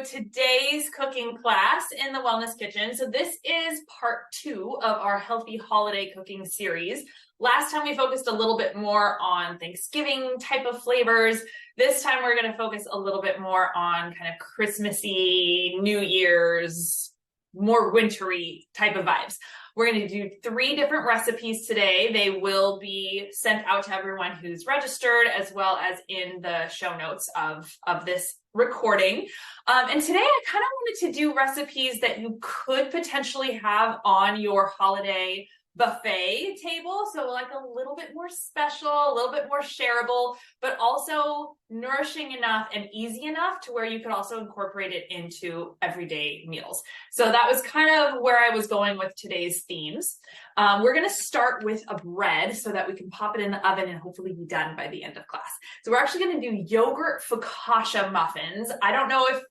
today's cooking class in the Wellness Kitchen. So this is part 2 of our healthy holiday cooking series. Last time we focused a little bit more on Thanksgiving type of flavors. This time we're going to focus a little bit more on kind of Christmassy, New Year's, more wintry type of vibes. We're going to do 3 different recipes today. They will be sent out to everyone who's registered, as well as in the show notes of this recording. And today I kind of wanted to do recipes that you could potentially have on your holiday buffet table. So like a little bit more special, a little bit more shareable, but also nourishing enough and easy enough to where you could also incorporate it into everyday meals. So that was kind of where I was going with today's themes. We're going to start with a bread so that we can pop it in the oven and hopefully be done by the end of class. So we're actually going to do yogurt focaccia muffins. I don't know if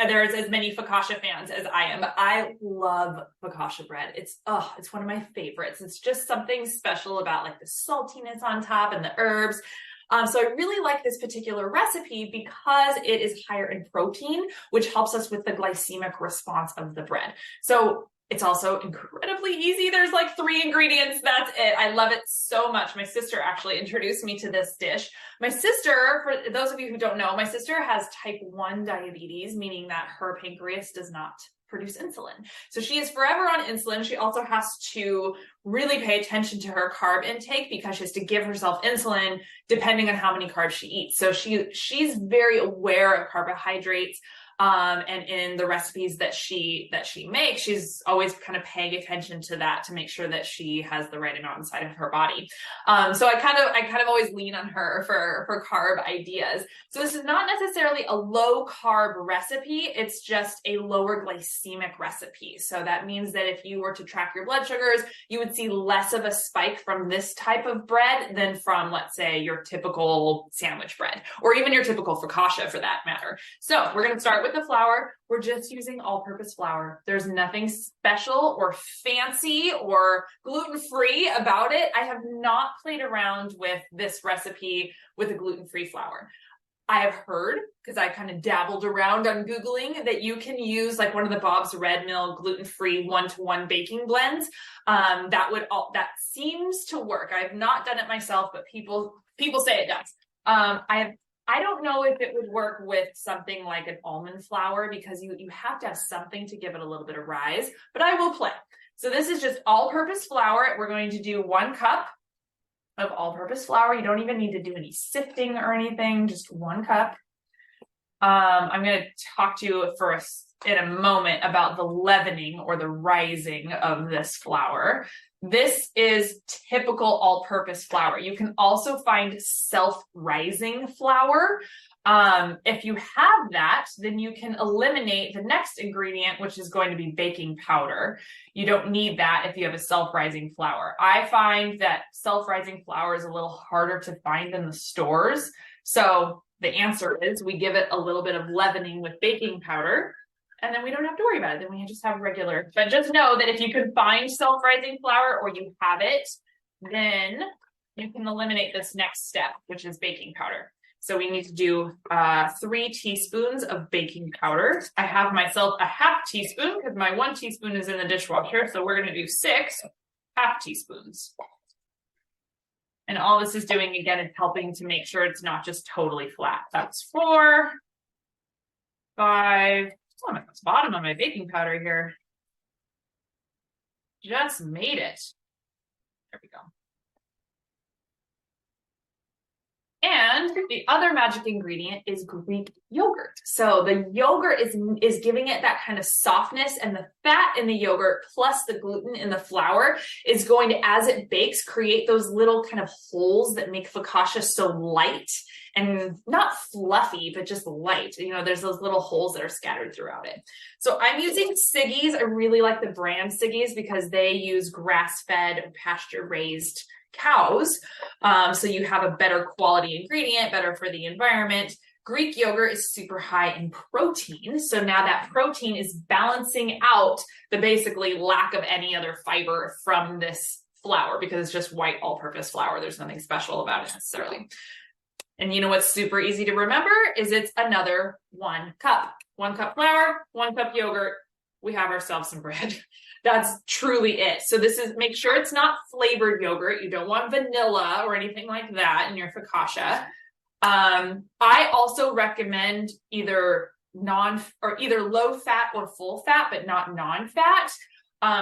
there's as many focaccia fans as I am, but I love focaccia bread. It's one of my favorites. It's just something special about like the saltiness on top and the herbs. So I really like this particular recipe because it is higher in protein, which helps us with the glycemic response of the bread. So it's also incredibly easy. There's like 3 ingredients. That's it. I love it so much. My sister actually introduced me to this dish. My sister, for those of you who don't know, my sister has type 1 diabetes, meaning that her pancreas does not produce insulin. So she is forever on insulin. She also has to really pay attention to her carb intake because she has to give herself insulin depending on how many carbs she eats. So she's very aware of carbohydrates. And in the recipes that she makes, she's always kind of paying attention to that to make sure that she has the right amount inside of her body. So I kind of always lean on her for carb ideas. So this is not necessarily a low carb recipe. It's just a lower glycemic recipe. So that means that if you were to track your blood sugars, you would see less of a spike from this type of bread than from, let's say, your typical sandwich bread, or even your typical focaccia for that matter. So we're going to start with the flour. We're just using all-purpose flour. There's nothing special or fancy or gluten-free about it. I have not played around with this recipe with a gluten-free flour. I have heard, because I kind of dabbled around on Googling, that you can use like one of the Bob's Red Mill gluten-free 1-to-1 baking blends. That seems to work. I have not done it myself, but people say it does. I don't know if it would work with something like an almond flour because you have to have something to give it a little bit of rise, but I will play. So this is just all-purpose flour. We're going to do 1 cup of all-purpose flour. You don't even need to do any sifting or anything, just 1 cup. I'm going to talk to you in a moment about the leavening or the rising of this flour. This is typical all-purpose flour. You can also find self-rising flour. If you have that, then you can eliminate the next ingredient, which is going to be baking powder. You don't need that if you have a self-rising flour. I find that self-rising flour is a little harder to find in the stores. So the answer is we give it a little bit of leavening with baking powder. And then we don't have to worry about it. Then we just have regular. But just know that if you can find self-rising flour or you have it, then you can eliminate this next step, which is baking powder. So we need to do 3 teaspoons of baking powder. I have myself a half teaspoon because my 1 teaspoon is in the dishwasher. So we're going to do 6 half teaspoons. And all this is doing, again, is helping to make sure it's not just totally flat. That's 4, 5, I'm at the bottom of my baking powder here. Just made it. There we go. And the other magic ingredient is Greek yogurt. So the yogurt is giving it that kind of softness, and the fat in the yogurt plus the gluten in the flour is going to, as it bakes, create those little kind of holes that make focaccia so light and not fluffy, but just light. You know, there's those little holes that are scattered throughout it. So I'm using Siggi's. I really like the brand Siggi's because they use grass-fed, pasture-raised cows. So you have a better quality ingredient, better for the environment. Greek yogurt is super high in protein. So now that protein is balancing out the basically lack of any other fiber from this flour because it's just white all-purpose flour. There's nothing special about it necessarily. And you know what's super easy to remember is it's another 1 cup. 1 cup flour, 1 cup yogurt. We have ourselves some bread. That's truly it. So this is, make sure it's not flavored yogurt. You don't want vanilla or anything like that in your focaccia. I also recommend either low fat or full fat, but not non-fat,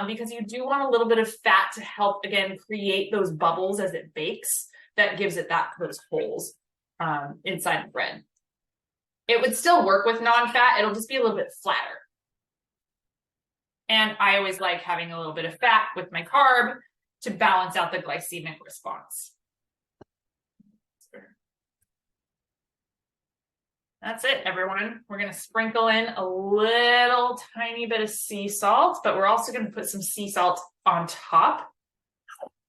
because you do want a little bit of fat to help, again, create those bubbles as it bakes. That gives it those holes inside the bread. It would still work with non-fat. It'll just be a little bit flatter. And I always like having a little bit of fat with my carb to balance out the glycemic response. That's it, everyone. We're going to sprinkle in a little tiny bit of sea salt, but we're also going to put some sea salt on top.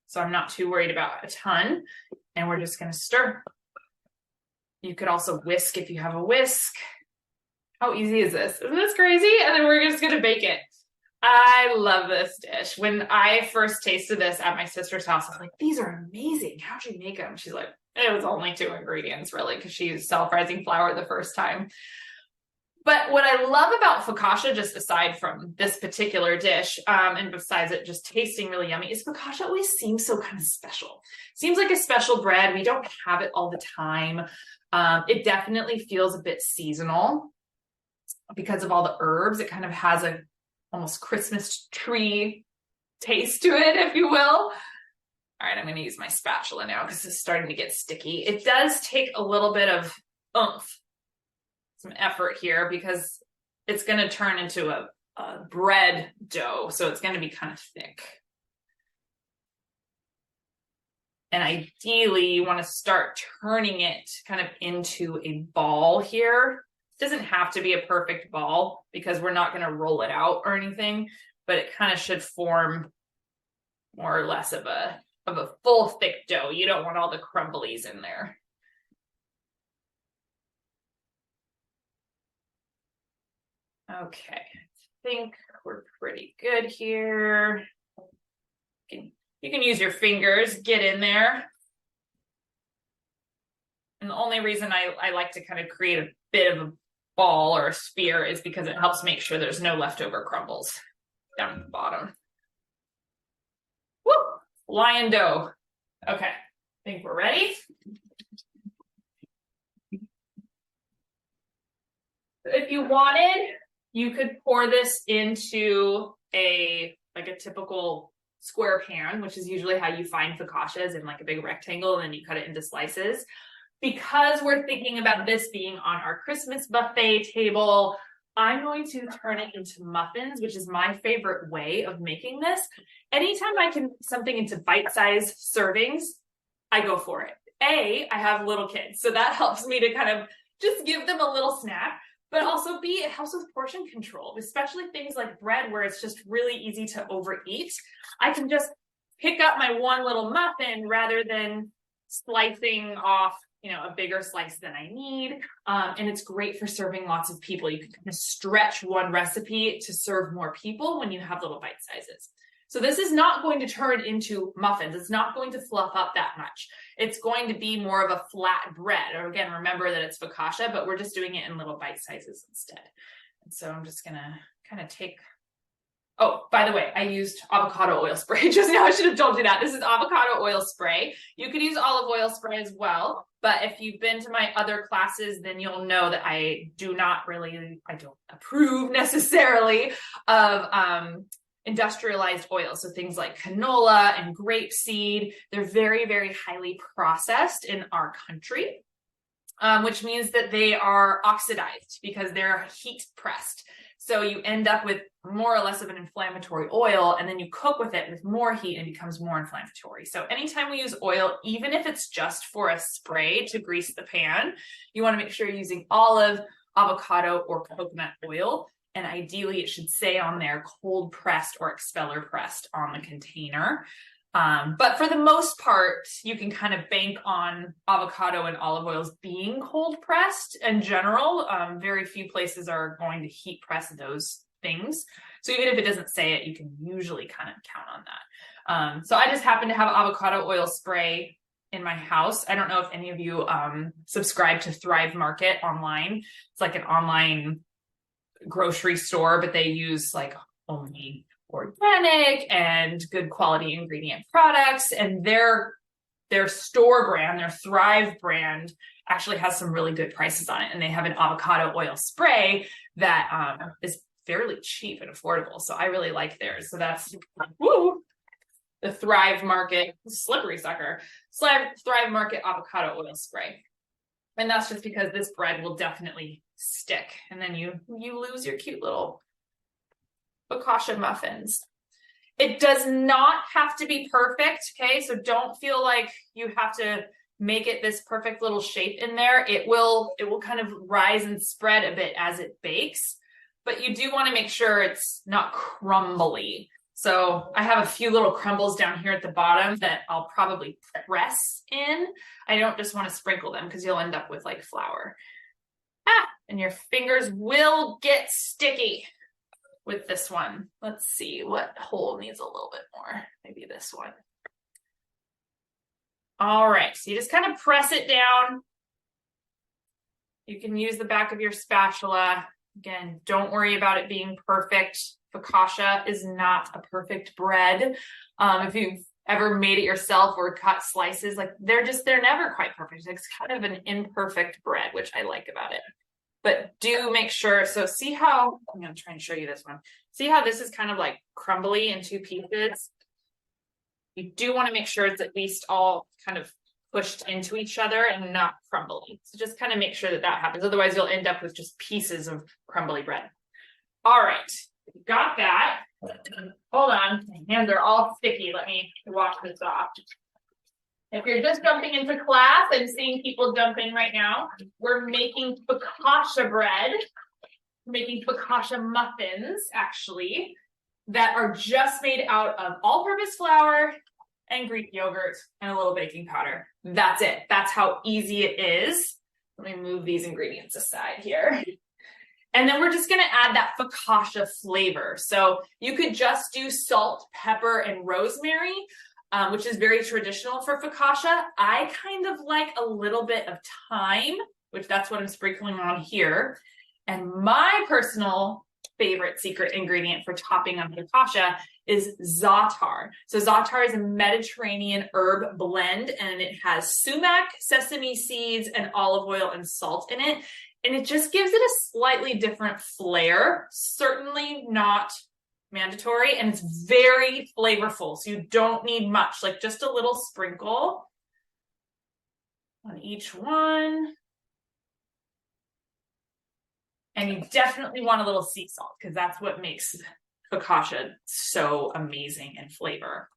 So I'm not too worried about a ton. And we're just going to stir. You could also whisk if you have a whisk. How easy is this? Isn't this crazy? And then we're just going to bake it. I love this dish. When I first tasted this at my sister's house, I was like, these are amazing. How'd you make them? She's like, it was only 2 ingredients, really, because she used self-rising flour the first time. But what I love about focaccia, just aside from this particular dish, and besides it just tasting really yummy, is focaccia always seems so kind of special. Seems like a special bread. We don't have it all the time. It definitely feels a bit seasonal because of all the herbs. It kind of has a almost Christmas tree taste to it, if you will. All right, I'm going to use my spatula now because it's starting to get sticky. It does take a little bit of oomph, some effort here, because it's going to turn into a bread dough. So it's going to be kind of thick. And ideally, you want to start turning it kind of into a ball here. It doesn't have to be a perfect ball because we're not going to roll it out or anything, but it kind of should form more or less of a full thick dough. You don't want all the crumblies in there. Okay, I think we're pretty good here. You can use your fingers, get in there. And the only reason I like to kind of create a bit of a ball or a sphere is because it helps make sure there's no leftover crumbles down at the bottom. Woo! Lion dough. Okay, I think we're ready. If you wanted, you could pour this into a typical square pan, which is usually how you find focaccias, in like a big rectangle, and then you cut it into slices. Because we're thinking about this being on our Christmas buffet table, I'm going to turn it into muffins, which is my favorite way of making this. Anytime I can something into bite-sized servings, I go for it. I have little kids, so that helps me to kind of just give them a little snack. But also B, it helps with portion control, especially things like bread where it's just really easy to overeat. I can just pick up my one little muffin rather than slicing off, a bigger slice than I need. And it's great for serving lots of people. You can kind of stretch one recipe to serve more people when you have little bite sizes. So this is not going to turn into muffins. It's not going to fluff up that much. It's going to be more of a flat bread. Or again, remember that it's focaccia, but we're just doing it in little bite sizes instead. And so I'm just gonna kind of take, oh, by the way, I used avocado oil spray just now. I should have told you that. This is avocado oil spray. You could use olive oil spray as well. But if you've been to my other classes, then you'll know that I don't approve necessarily of industrialized oil. So things like canola and grapeseed, they're very, very highly processed in our country, which means that they are oxidized because they're heat pressed. So you end up with more or less of an inflammatory oil, and then you cook with it with more heat and it becomes more inflammatory. So anytime we use oil, even if it's just for a spray to grease the pan, you want to make sure you're using olive, avocado, or coconut oil. And ideally, it should say on there cold pressed or expeller pressed on the container. But for the most part, you can kind of bank on avocado and olive oils being cold pressed in general. Very few places are going to heat press those things. So even if it doesn't say it, you can usually kind of count on that. So I just happen to have avocado oil spray in my house. I don't know if any of you subscribe to Thrive Market online. It's like an online grocery store, but they use like only organic and good quality ingredient products, and their store brand, their Thrive brand, actually has some really good prices on it, and they have an avocado oil spray that is fairly cheap and affordable, so I really like theirs. So that's the Thrive Market slippery sucker Thrive Market avocado oil spray. And that's just because this bread will definitely stick, and then you lose your cute little focaccia muffins. It does not have to be perfect, okay? So don't feel like you have to make it this perfect little shape in there. It will kind of rise and spread a bit as it bakes, but you do want to make sure it's not crumbly. So I have a few little crumbles down here at the bottom that I'll probably press in. I don't just want to sprinkle them because you'll end up with like flour. And your fingers will get sticky with this one. Let's see what hole needs a little bit more. Maybe this one. All right, so you just kind of press it down. You can use the back of your spatula. Again, don't worry about it being perfect. Focaccia is not a perfect bread. If you've ever made it yourself or cut slices, like they're never quite perfect. It's kind of an imperfect bread, which I like about it. But do make sure, so see how, I'm going to try and show you this one. See how this is kind of like crumbly in two pieces? You do want to make sure it's at least all kind of pushed into each other and not crumbly. So just kind of make sure that happens. Otherwise, you'll end up with just pieces of crumbly bread. All right, got that. Hold on, my hands are all sticky. Let me wash this off. If you're just jumping into class, I'm seeing people jump in right now. We're making focaccia bread. We're making focaccia muffins, actually, that are just made out of all-purpose flour and Greek yogurt and a little baking powder. That's it. That's how easy it is. Let me move these ingredients aside here. And then we're just going to add that focaccia flavor. So you could just do salt, pepper, and rosemary, which is very traditional for focaccia. I kind of like a little bit of thyme, which that's what I'm sprinkling on here. And my personal favorite secret ingredient for topping on focaccia is za'atar. So za'atar is a Mediterranean herb blend, and it has sumac, sesame seeds, and olive oil and salt in it. And it just gives it a slightly different flair, certainly not mandatory, and it's very flavorful. So you don't need much, like just a little sprinkle on each one. And you definitely want a little sea salt because that's what makes focaccia so amazing in flavor.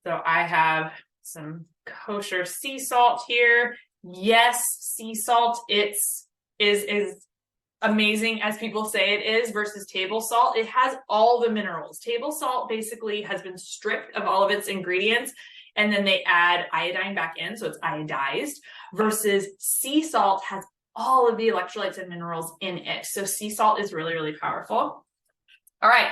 So I have some kosher sea salt here. Yes, sea salt, is amazing as people say it is versus table salt. It has all the minerals. Table salt basically has been stripped of all of its ingredients, and then they add iodine back in, so it's iodized, versus sea salt has all of the electrolytes and minerals in it. So sea salt is really, really powerful. All right,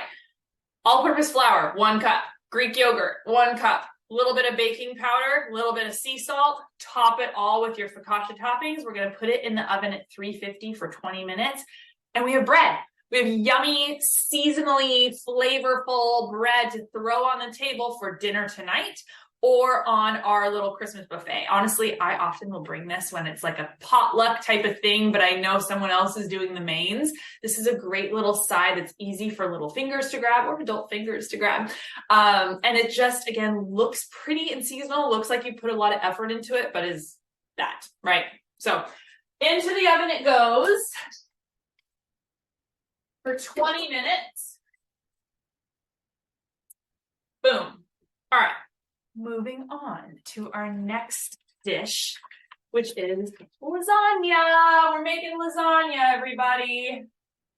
all-purpose flour, 1 cup. Greek yogurt, 1 cup. A little bit of baking powder, a little bit of sea salt. Top it all with your focaccia toppings. We're going to put it in the oven at 350 for 20 minutes. And we have bread. We have yummy, seasonally flavorful bread to throw on the table for dinner tonight or on our little Christmas buffet. Honestly, I often will bring this when it's like a potluck type of thing, but I know someone else is doing the mains. This is a great little side that's easy for little fingers to grab or adult fingers to grab. And it just, again, looks pretty and seasonal, looks like you put a lot of effort into it, but is that, right? So into the oven it goes for 20 minutes. Boom. All right. Moving on to our next dish, which is lasagna. We're making lasagna, everybody.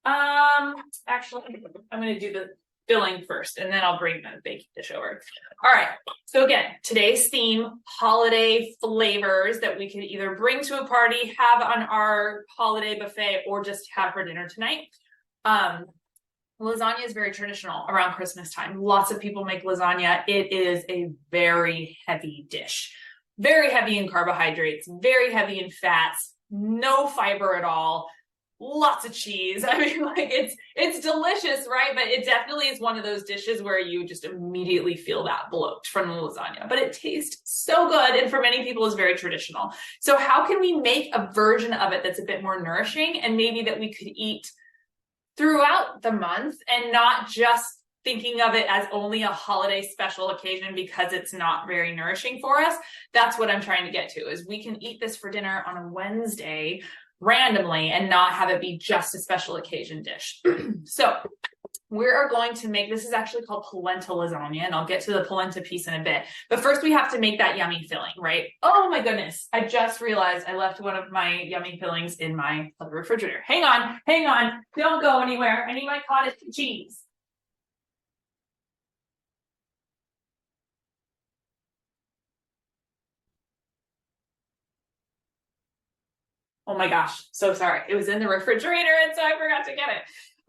Actually, I'm going to do the filling first, and then I'll bring the baking dish over. All right. So again, today's theme, holiday flavors that we could either bring to a party, have on our holiday buffet, or just have for dinner tonight. Lasagna is very traditional around Christmas time. Lots of people make lasagna. It is a very heavy dish, very heavy in carbohydrates, very heavy in fats, no fiber at all, lots of cheese. I mean, like it's delicious, right? But it definitely is one of those dishes where you just immediately feel that bloat from the lasagna. But it tastes so good, and for many people is very traditional. So how can we make a version of it that's a bit more nourishing and maybe that we could eat throughout the month and not just thinking of it as only a holiday special occasion because it's not very nourishing for us? That's what I'm trying to get to, is we can eat this for dinner on a Wednesday randomly and not have it be just a special occasion dish. So we're going to make, this is actually called polenta lasagna, and I'll get to the polenta piece in a bit. But first we have to make that yummy filling, right? Oh my goodness, I just realized I left one of my yummy fillings in my refrigerator. Hang on, don't go anywhere. I need my cottage cheese. Oh my gosh, so sorry. It was in the refrigerator and so I forgot to get it.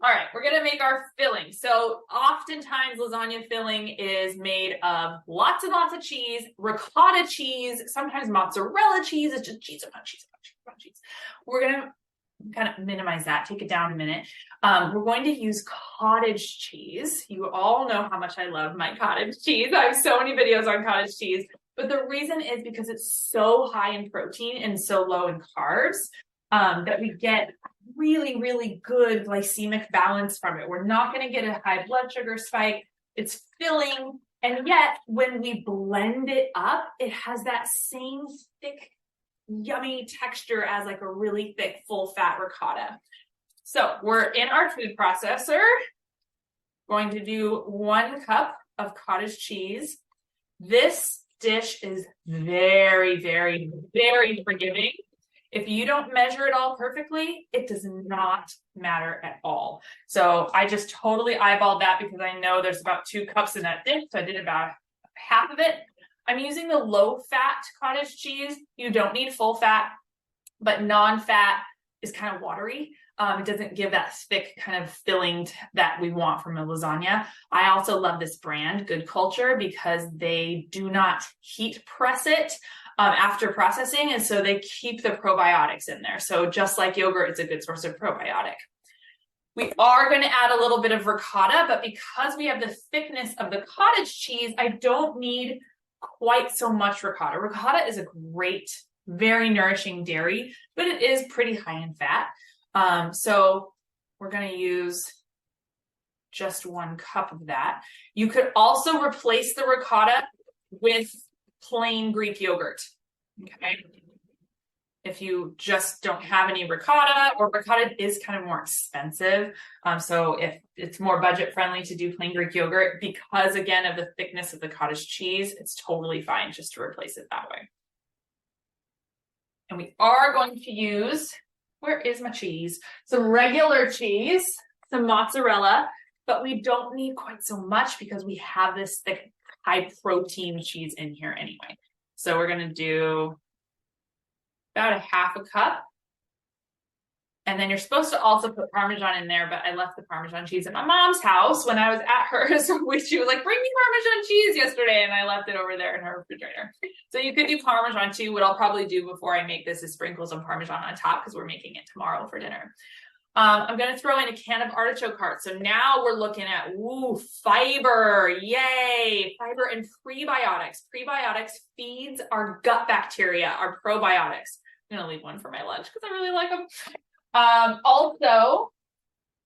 All right, we're gonna make our filling. So oftentimes lasagna filling is made of lots and lots of cheese, ricotta cheese, sometimes mozzarella cheese. It's just cheese upon cheese upon cheese upon cheese. We're gonna kind of minimize that, take it down a minute. We're going to use cottage cheese. You all know how much I love my cottage cheese. I have so many videos on cottage cheese. But the reason is because it's so high in protein and so low in carbs that we get really, really good glycemic balance from it. We're not going to get a high blood sugar spike. It's filling. And yet, when we blend it up, it has that same thick, yummy texture as like a really thick, full fat ricotta. So we're in our food processor. Going to do 1 cup of cottage cheese. This dish is very, very, very forgiving. If you don't measure it all perfectly, it does not matter at all. So I just totally eyeballed that because I know there's about 2 cups in that dish. So I did about half of it. I'm using the low-fat cottage cheese. You don't need full fat, but non-fat is kind of watery. It doesn't give that thick kind of filling that we want from a lasagna. I also love this brand, Good Culture, because they do not heat press it after processing, and so they keep the probiotics in there. So just like yogurt, it's a good source of probiotic. We are going to add a little bit of ricotta, but because we have the thickness of the cottage cheese, I don't need quite so much ricotta. Ricotta is a great, very nourishing dairy, but it is pretty high in fat. So we're going to use just 1 cup of that. You could also replace the ricotta with plain Greek yogurt. Okay. If you just don't have any ricotta, or ricotta is kind of more expensive. So if it's more budget friendly to do plain Greek yogurt, because again of the thickness of the cottage cheese, it's totally fine just to replace it that way. And we are going to use, where is my cheese? Some regular cheese, some mozzarella, but we don't need quite so much because we have this thick, high protein cheese in here anyway. So we're going to do about 1/2 cup. And then you're supposed to also put Parmesan in there, but I left the Parmesan cheese at my mom's house when I was at hers. She was like, bring me Parmesan cheese yesterday. And I left it over there in her refrigerator. So you could do Parmesan too. What I'll probably do before I make this is sprinkle some Parmesan on top because we're making it tomorrow for dinner. I'm going to throw in a can of artichoke hearts. So now we're looking at, fiber, yay, fiber and prebiotics. Prebiotics feeds our gut bacteria, our probiotics. I'm going to leave one for my lunch because I really like them. Also,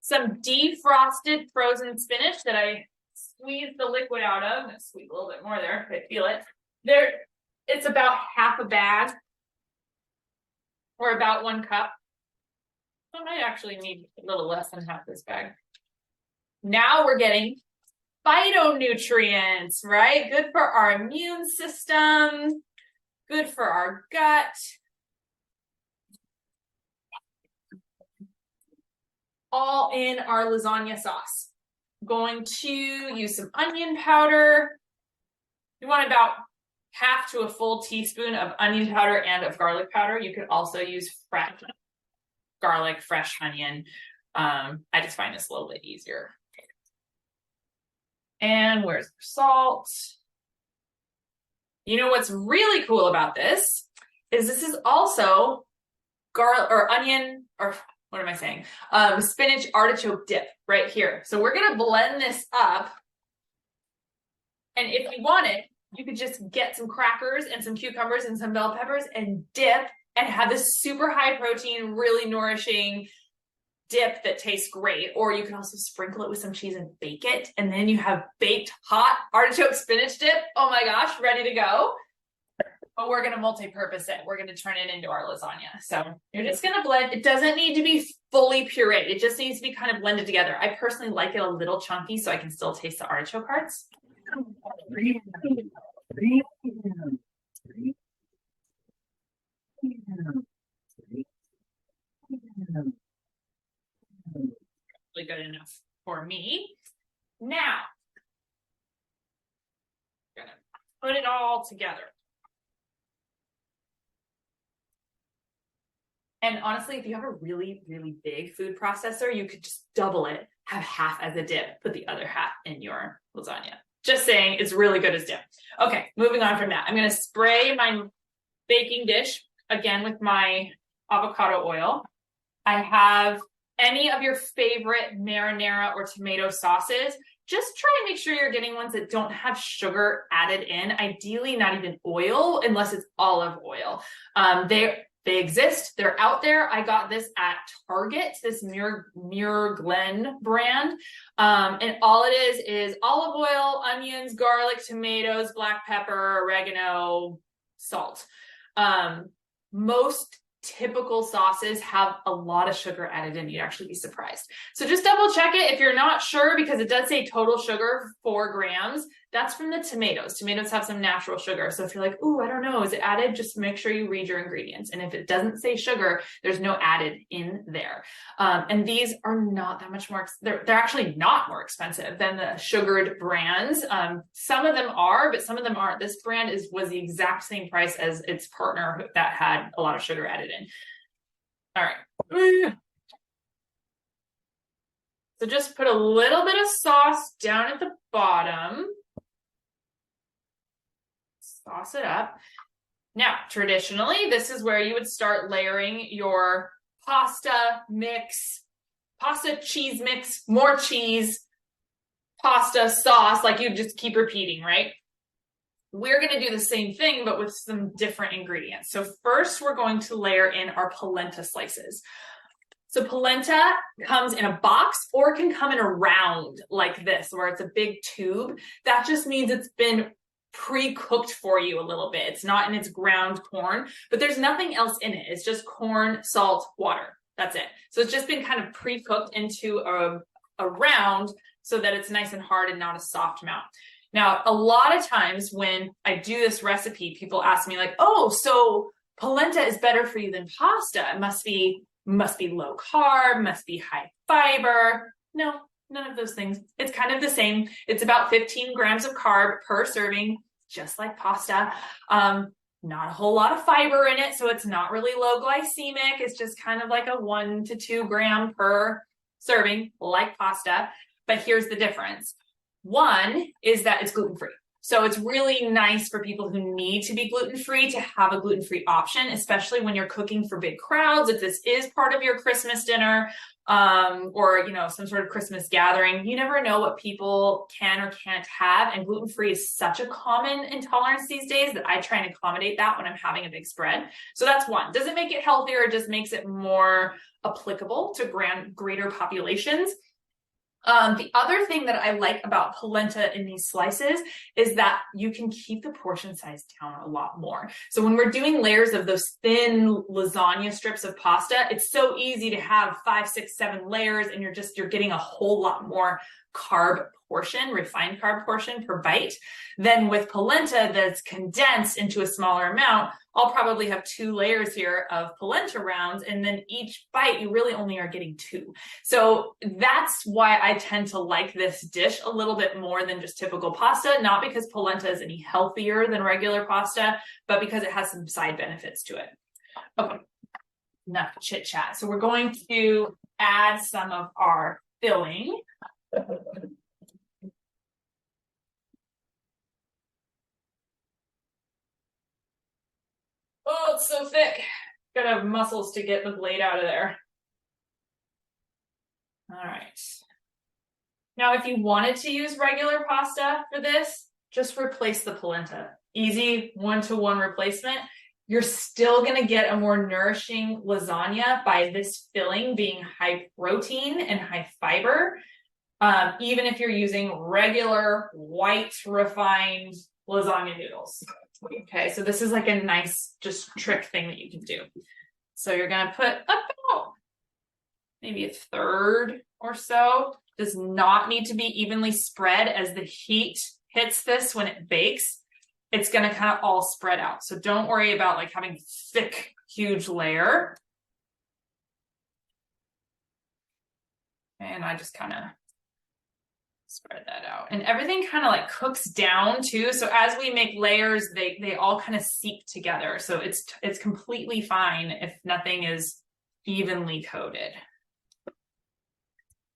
some defrosted frozen spinach that I squeezed the liquid out of. I'm going to squeeze a little bit more there if I feel it. It's about 1/2 bag, or about 1 cup. I might actually need a little less than half this bag. Now we're getting phytonutrients, right? Good for our immune system, good for our gut. All in our lasagna sauce. I'm going to use some onion powder. You want about 1/2 to a full teaspoon of onion powder and of garlic powder. You could also use fresh garlic, fresh onion. I just find this a little bit easier. And where's our salt? You know what's really cool about this is also garlic or onion, or what am I saying? Spinach artichoke dip right here. So we're gonna blend this up. And if you want it, you could just get some crackers and some cucumbers and some bell peppers and dip and have this super high protein, really nourishing dip that tastes great. Or you can also sprinkle it with some cheese and bake it. And then you have baked hot artichoke spinach dip. Oh my gosh, ready to go. But we're going to multi-purpose it. We're going to turn it into our lasagna. So you're just going to blend. It doesn't need to be fully pureed. It just needs to be kind of blended together. I personally like it a little chunky so I can still taste the artichoke parts. Really good enough for me. Now, I'm gonna put it all together. And honestly, if you have a really, really big food processor, you could just double it, have half as a dip, put the other half in your lasagna. Just saying, it's really good as dip. Okay, moving on from that. I'm gonna spray my baking dish again with my avocado oil. I have any of your favorite marinara or tomato sauces. Just try and make sure you're getting ones that don't have sugar added in. Ideally, not even oil, unless it's olive oil. They exist. They're out there. I got this at Target, this Muir Glen brand. And all it is olive oil, onions, garlic, tomatoes, black pepper, oregano, salt. Most typical sauces have a lot of sugar added in. You'd actually be surprised. So just double check it if you're not sure, because it does say total sugar 4 grams. That's from the tomatoes. Tomatoes have some natural sugar. So if you're like, ooh, I don't know, is it added? Just make sure you read your ingredients. And if it doesn't say sugar, there's no added in there. And these are not that much more, they're actually not more expensive than the sugared brands. Some of them are, but some of them aren't. This brand was the exact same price as its partner that had a lot of sugar added in. All right. So just put a little bit of sauce down at the bottom. Sauce it up. Now, traditionally, this is where you would start layering your pasta mix, pasta cheese mix, more cheese, pasta sauce, like you just keep repeating, right? We're going to do the same thing, but with some different ingredients. So first, we're going to layer in our polenta slices. So polenta comes in a box or can come in a round like this, where it's a big tube. That just means it's been pre-cooked for you a little bit. It's not in its ground corn, but there's nothing else in it. It's just corn, salt, water. That's it. So it's just been kind of pre-cooked into a round so that it's nice and hard and not a soft mount. Now, a lot of times when I do this recipe, people ask me like, oh, so polenta is better for you than pasta. It must be low carb, must be high fiber. No, none of those things. It's kind of the same. It's about 15 grams of carb per serving, just like pasta. Not a whole lot of fiber in it, so it's not really low glycemic. It's just kind of like a 1 to 2 gram per serving, like pasta. But here's the difference. One is that it's gluten-free. So it's really nice for people who need to be gluten-free to have a gluten-free option, especially when you're cooking for big crowds. If this is part of your Christmas dinner, or, some sort of Christmas gathering, you never know what people can or can't have. And gluten-free is such a common intolerance these days that I try and accommodate that when I'm having a big spread. So that's one. Does it make it healthier? It just makes it more applicable to greater populations. The other thing that I like about polenta in these slices is that you can keep the portion size down a lot more. So when we're doing layers of those thin lasagna strips of pasta, it's so easy to have 5, 6, 7 layers, and you're getting a whole lot more refined carb portion per bite. Then with polenta that's condensed into a smaller amount, I'll probably have 2 layers here of polenta rounds, and then each bite you really only are getting 2. So that's why I tend to like this dish a little bit more than just typical pasta, not because polenta is any healthier than regular pasta, but because it has some side benefits to it. Okay, enough chit chat. So we're going to add some of our filling. Oh, it's so thick. Gotta have muscles to get the blade out of there. All right. Now, if you wanted to use regular pasta for this, just replace the polenta. Easy one-to-one replacement. You're still going to get a more nourishing lasagna by this filling being high protein and high fiber, even if you're using regular white refined lasagna noodles. Okay, so this is like a nice just trick thing that you can do. So you're going to put about maybe a third or so. Does not need to be evenly spread as the heat hits this when it bakes. It's going to kind of all spread out. So don't worry about like having thick, huge layer. And I just kind of spread that out. And everything kind of like cooks down too. So as we make layers, they all kind of seep together. So it's completely fine if nothing is evenly coated.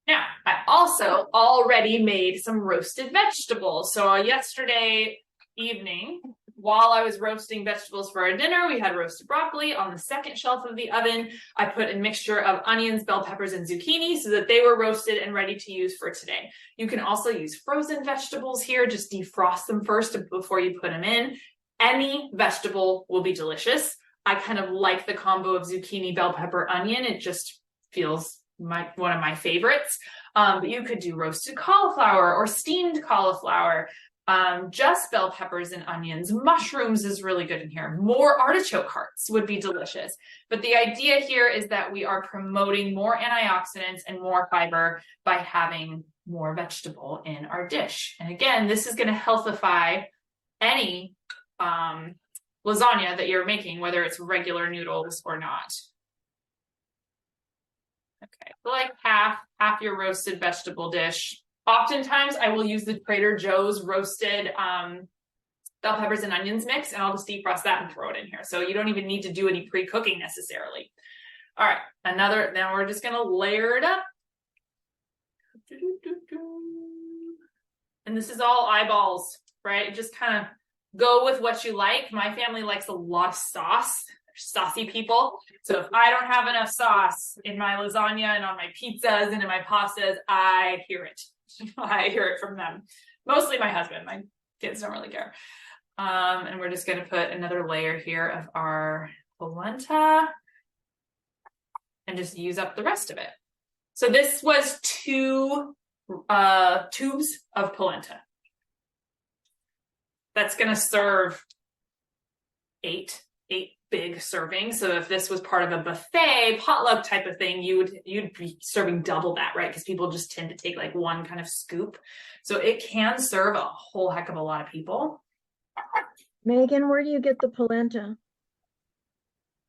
Now, I also already made some roasted vegetables. So yesterday evening, while I was roasting vegetables for our dinner, we had roasted broccoli on the second shelf of the oven. I put a mixture of onions, bell peppers, and zucchini so that they were roasted and ready to use for today. You can also use frozen vegetables here. Just defrost them first before you put them in. Any vegetable will be delicious. I kind of like the combo of zucchini, bell pepper, onion. It just feels one of my favorites. But you could do roasted cauliflower or steamed cauliflower, just bell peppers and onions. Mushrooms is really good in here. More artichoke hearts would be delicious. But the idea here is that we are promoting more antioxidants and more fiber by having more vegetable in our dish. And again, this is going to healthify any lasagna that you're making, whether it's regular noodles or not. Okay, so like half your roasted vegetable dish. Oftentimes I will use the Trader Joe's roasted bell peppers and onions mix, and I'll just defrost that and throw it in here. So you don't even need to do any pre-cooking necessarily. All right, now we're just gonna layer it up. And this is all eyeballs, right? Just kind of go with what you like. My family likes a lot of sauce. Saucy people. So if I don't have enough sauce in my lasagna and on my pizzas and in my pastas, I hear it. I hear it from them. Mostly my husband. My kids don't really care. And we're just going to put another layer here of our polenta and just use up the rest of it. So this was 2 tubes of polenta. That's going to serve 8 big servings. So if this was part of a buffet potluck type of thing, you'd be serving double that, right? Because people just tend to take like one kind of scoop. So it can serve a whole heck of a lot of people. Megan, where do you get the polenta?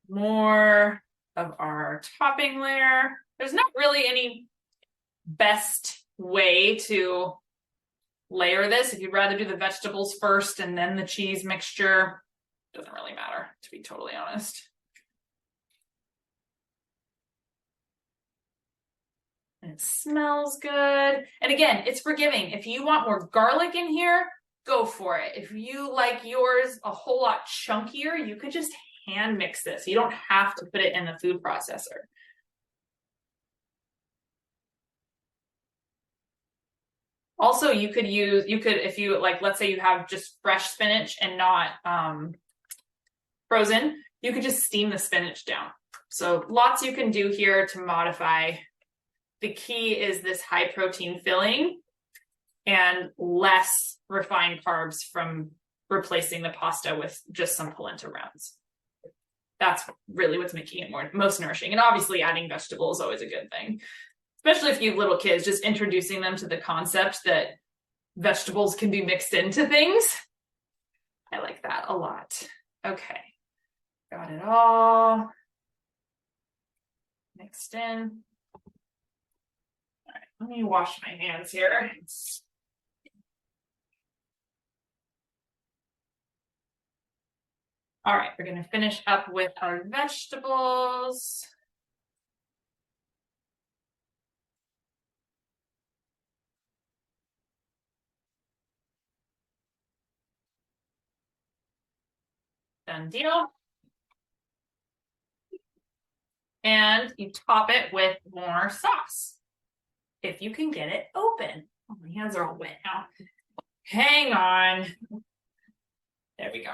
More of our topping layer. There's not really any best way to layer this. If you'd rather do the vegetables first and then the cheese mixture, doesn't really matter, to be totally honest. And it smells good. And again, it's forgiving. If you want more garlic in here, go for it. If you like yours a whole lot chunkier, you could just hand mix this. You don't have to put it in the food processor. Also, if you like, let's say you have just fresh spinach and not frozen, you could just steam the spinach down. So lots you can do here to modify. The key is this high protein filling and less refined carbs from replacing the pasta with just some polenta rounds. That's really what's making it most nourishing. And obviously adding vegetables is always a good thing, especially if you have little kids, just introducing them to the concept that vegetables can be mixed into things. I like that a lot. Okay. Got it all mixed in. All right, let me wash my hands here. All right, we're going to finish up with our vegetables. Done deal. and you top it with more sauce. If you can get it open. Oh, my hands are all wet now. Hang on. There we go.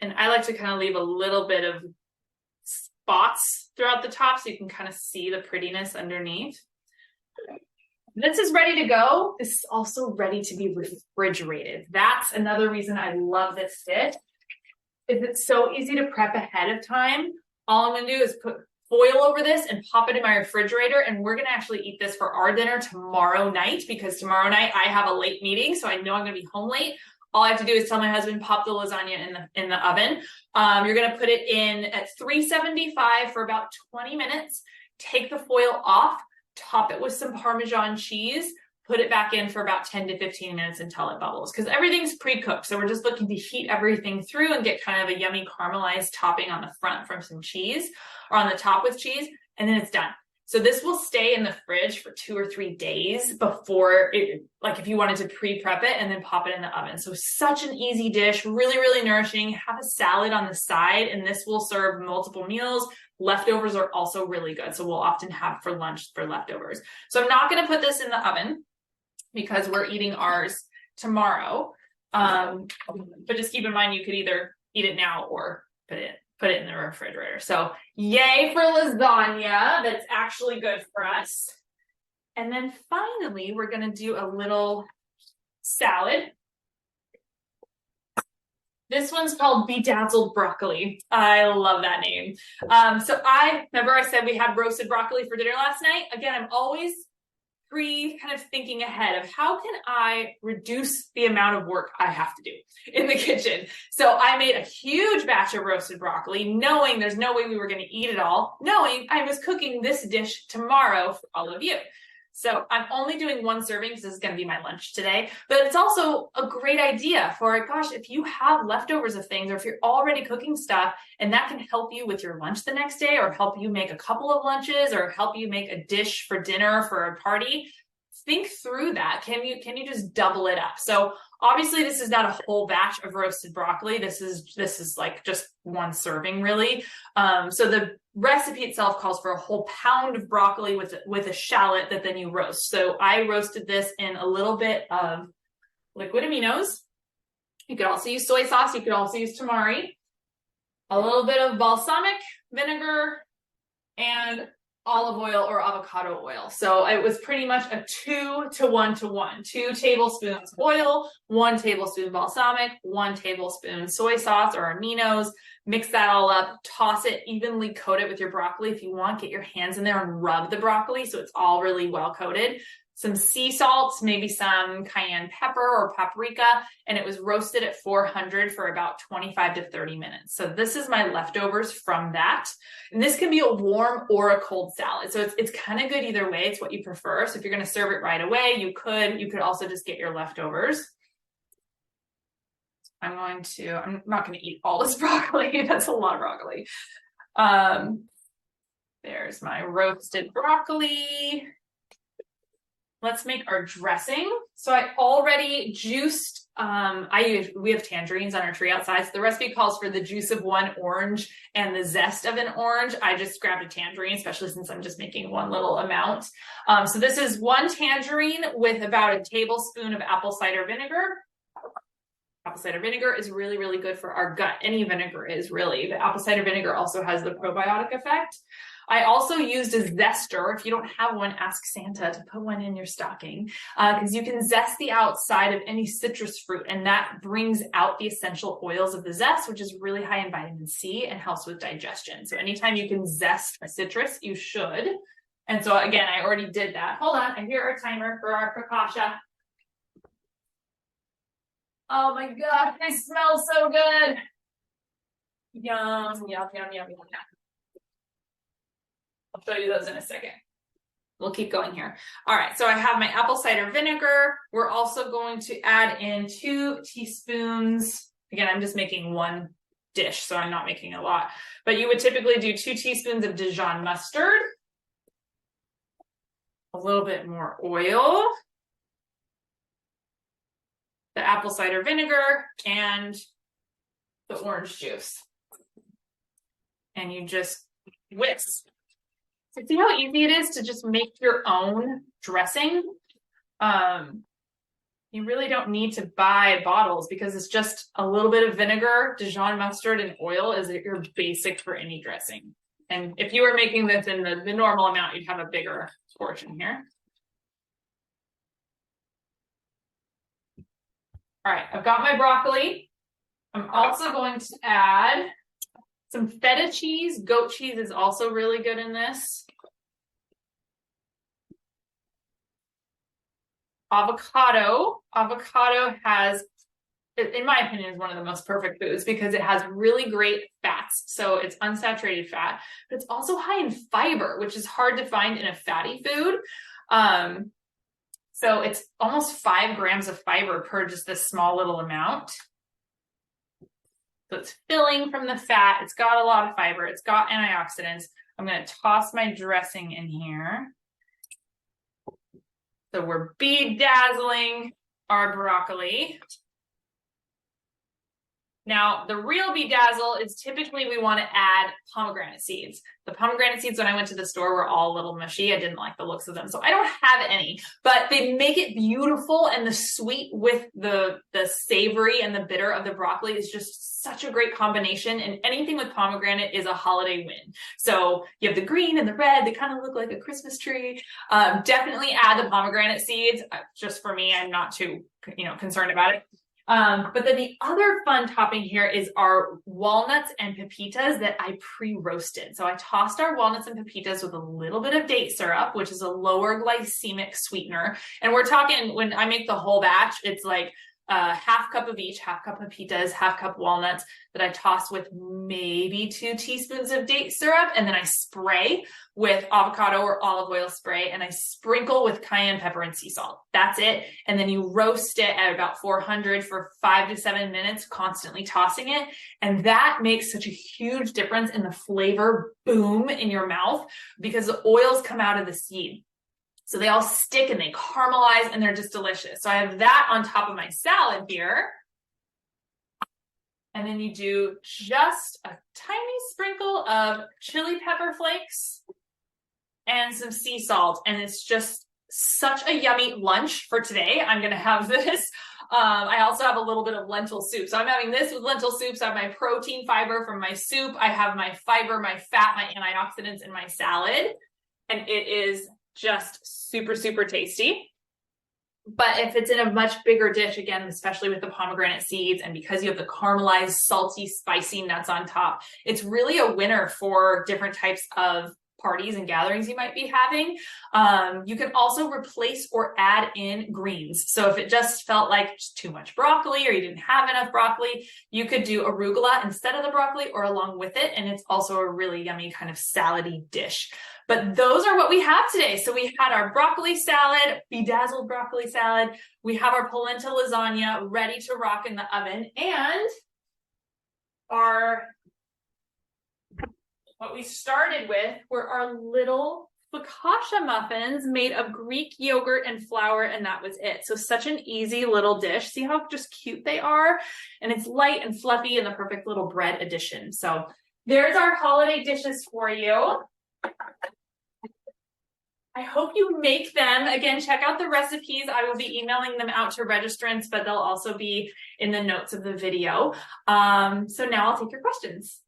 And I like to kind of leave a little bit of spots throughout the top so you can kind of see the prettiness underneath. This is ready to go. This is also ready to be refrigerated. That's another reason I love this dish. Is it's so easy to prep ahead of time. All I'm gonna do is put foil over this and pop it in my refrigerator, and we're gonna actually eat this for our dinner tomorrow night, because tomorrow night I have a late meeting, so I know I'm gonna be home late. All I have to do is tell my husband, pop the lasagna in the oven. You're gonna put it in at 375 for about 20 minutes. Take the foil off, top it with some Parmesan cheese, put it back in for about 10 to 15 minutes until it bubbles, because everything's pre-cooked. So we're just looking to heat everything through and get kind of a yummy caramelized topping on the front from some cheese, or on the top with cheese, and then it's done. So this will stay in the fridge for 2 or 3 days before it, like if you wanted to pre-prep it and then pop it in the oven. So such an easy dish, really, really nourishing. Have a salad on the side, and this will serve multiple meals. Leftovers are also really good. So we'll often have for lunch for leftovers. So I'm not going to put this in the oven because we're eating ours tomorrow. But just keep in mind, you could either eat it now or put it in the refrigerator. So yay for lasagna. That's actually good for us. And then finally, we're going to do a little salad. This one's called Bedazzled Broccoli. I love that name. So I said we had roasted broccoli for dinner last night. Again, I'm always kind of thinking ahead of how can I reduce the amount of work I have to do in the kitchen. So I made a huge batch of roasted broccoli, knowing there's no way we were going to eat it all, knowing I was cooking this dish tomorrow for all of you. So I'm only doing 1 serving because this is going to be my lunch today, but it's also a great idea for, gosh, if you have leftovers of things, or if you're already cooking stuff and that can help you with your lunch the next day, or help you make a couple of lunches, or help you make a dish for dinner for a party, think through that. Can you just double it up? So obviously this is not a whole batch of roasted broccoli. This is like just 1 serving really. So the recipe itself calls for a whole pound of broccoli with a shallot that then you roast. So I roasted this in a little bit of liquid aminos. You could also use soy sauce. You could also use tamari, a little bit of balsamic vinegar, and olive oil or avocado oil. So it was pretty much a 2 to 1 to 1. 2 tablespoons oil, 1 tablespoon balsamic, 1 tablespoon soy sauce or aminos. Mix that all up, toss it, evenly coat it with your broccoli. If you want, get your hands in there and rub the broccoli so it's all really well coated. Some sea salt, maybe some cayenne pepper or paprika, and it was roasted at 400 for about 25 to 30 minutes. So this is my leftovers from that. And this can be a warm or a cold salad. So it's kind of good either way. It's what you prefer. So if you're going to serve it right away, you could also just get your leftovers. I'm not going to eat all this broccoli. That's a lot of broccoli. There's my roasted broccoli. Let's make our dressing. So I already juiced, we have tangerines on our tree outside. So the recipe calls for the juice of 1 orange and the zest of an orange. I just grabbed a tangerine, especially since I'm just making 1 little amount. So this is 1 tangerine with about a tablespoon of apple cider vinegar. Apple cider vinegar is really, really good for our gut. Any vinegar is really. The apple cider vinegar also has the probiotic effect. I also used a zester. If you don't have one, ask Santa to put one in your stocking, because you can zest the outside of any citrus fruit, and that brings out the essential oils of the zest, which is really high in vitamin C and helps with digestion. So anytime you can zest a citrus, you should. And so again, I already did that. Hold on, I hear our timer for our focaccia. Oh my God, they smell so good. Yum, yum, yum, yum, yum. I'll show you those in a second. We'll keep going here. All right, so I have my apple cider vinegar. We're also going to add in 2 teaspoons. Again, I'm just making 1 dish, so I'm not making a lot. But you would typically do 2 teaspoons of Dijon mustard. A little bit more oil. the apple cider vinegar, and the orange juice. And you just whisk. So see how easy it is to just make your own dressing? You really don't need to buy bottles because it's just a little bit of vinegar, Dijon mustard, and oil is your basic for any dressing. And if you were making this in the normal amount, you'd have a bigger portion here. All right, I've got my broccoli. I'm also going to add some feta cheese. Goat cheese is also really good in this. Avocado. Avocado has, in my opinion, is one of the most perfect foods because it has really great fats. So it's unsaturated fat, but it's also high in fiber, which is hard to find in a fatty food. So it's almost 5 grams of fiber per just this small little amount. So it's filling from the fat. It's got a lot of fiber. It's got antioxidants. I'm going to toss my dressing in here. So we're bedazzling our broccoli. Now, the real bedazzle is typically we want to add pomegranate seeds. The pomegranate seeds, when I went to the store, were all a little mushy. I didn't like the looks of them, so I don't have any. But they make it beautiful, and the sweet with the savory and the bitter of the broccoli is just such a great combination. And anything with pomegranate is a holiday win. So you have the green and the red. They kind of look like a Christmas tree. Definitely add the pomegranate seeds. Just for me, I'm not too concerned about it. But then the other fun topping here is our walnuts and pepitas that I pre-roasted. So I tossed our walnuts and pepitas with a little bit of date syrup, which is a lower glycemic sweetener. And we're talking, when I make the whole batch, it's like half cup of each, half cup pepitas, half cup walnuts that I toss with maybe 2 teaspoons of date syrup. And then I spray with avocado or olive oil spray, and I sprinkle with cayenne pepper and sea salt. That's it. And then you roast it at about 400 for 5 to 7 minutes, constantly tossing it. And that makes such a huge difference in the flavor boom in your mouth because the oils come out of the seed. So they all stick and they caramelize and they're just delicious. So I have that on top of my salad here. And then you do just a tiny sprinkle of chili pepper flakes and some sea salt. And it's just such a yummy lunch for today. I'm going to have this. I also have a little bit of lentil soup. So I'm having this with lentil soup. So I have my protein fiber from my soup. I have my fiber, my fat, my antioxidants in my salad. And it is just super, super tasty. But if it's in a much bigger dish, again, especially with the pomegranate seeds, and because you have the caramelized, salty, spicy nuts on top, it's really a winner for different types of parties and gatherings you might be having. You can also replace or add in greens. So if it just felt like too much broccoli or you didn't have enough broccoli, you could do arugula instead of the broccoli or along with it. And it's also a really yummy kind of salady dish. But those are what we have today. So we had our broccoli salad, bedazzled broccoli salad. We have our polenta lasagna ready to rock in the oven. And what we started with were our little focaccia muffins made of Greek yogurt and flour, and that was it. So such an easy little dish. See how just cute they are? And it's light and fluffy and the perfect little bread addition. So there's our holiday dishes for you. I hope you make them. Again, check out the recipes. I will be emailing them out to registrants, but they'll also be in the notes of the video. So now I'll take your questions.